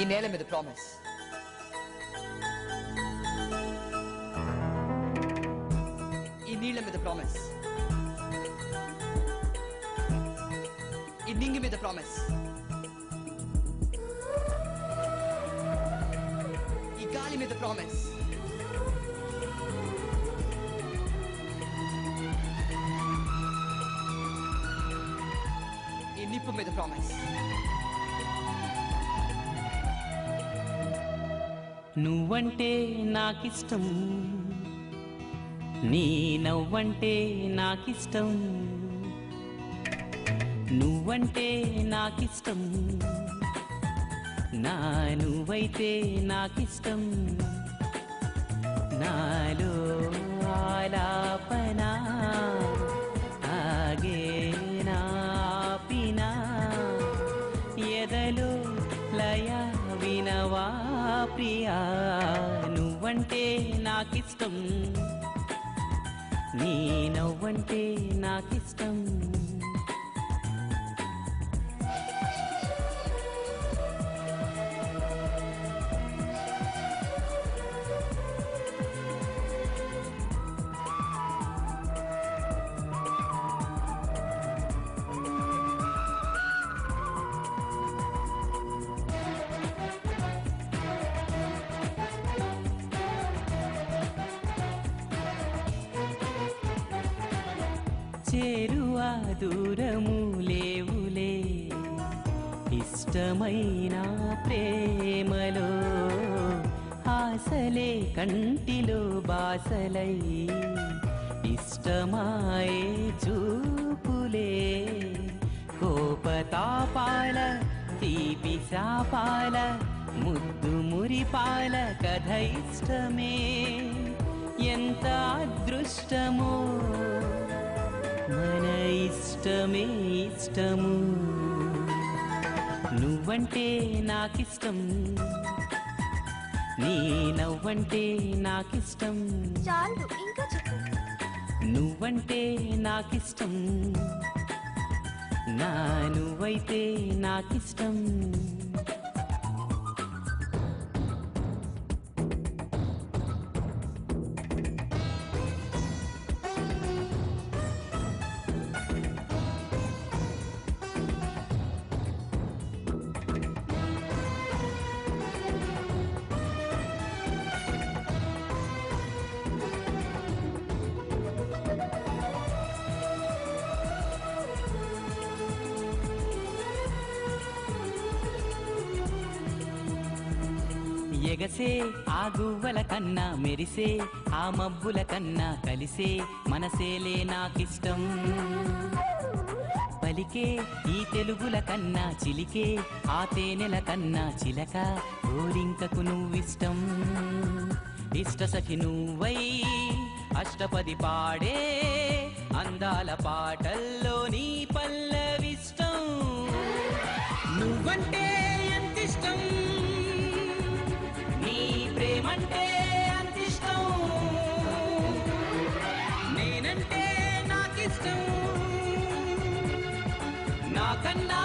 ఈ నేల మీద ప్రామిస్. ఈ నీళ్ల మీద ప్రామిస్. ఈ నింగి మీద ప్రామిస్. ఈ గాలి మీద ప్రామిస్. ఈ నిప్పు మీద ప్రామిస్. నువ్వంటే నాకిష్టం, నీ నవ్వంటే నాకిష్టం. నువ్వంటే నాకిష్టం, నా నువ్వైతే నాకిష్టం. నాలో ఆలాపనా ఆగేనా ఆపినా ఎదలో లయ వినవా ప్రియా. నువ్వంటే నాకిష్టం, నీ నవ్వంటే నాకిష్టం. చేరువా దూరము లేవులే ఇష్టమైన ప్రేమలో. ఆశలే కంటిలో బాసలై ఇష్టమాయే చూపులే. కోపతాపాల తీపి శాపాల ముద్దు మురిపాల కథ ఇష్టమే. ఎంత అదృష్టమో మన ఇష్టమే ఇష్టము. నువ్వంటే నాకిష్టం, నీ నవ్వంటే నాకిష్టం. చాలు ఇంకా చెప్పు. నువ్వంటే నాకిష్టం, నా నువ్వైతే నాకిష్టం. ఎగసే ఆ గువ్వల కన్నా మెరిసే ఆ మబ్బుల కన్నా కలిసే మనసేలే నాకిష్టం. పలికే ఈ తెలుగుల కన్నా చిలికే ఆ తేనెల కన్నా చిలక గోరింకకు నువ్విష్టం. ఇష్ట సఖి నువ్వై అష్టపది పాడే అందాల పాటల్లో నీ పల్లవిష్టం. నువ్వంటే ఎంతిష్టం, నీ ప్రేమంటే అంతిష్టం. నేనంటే నాకిష్టం, నాకన్నా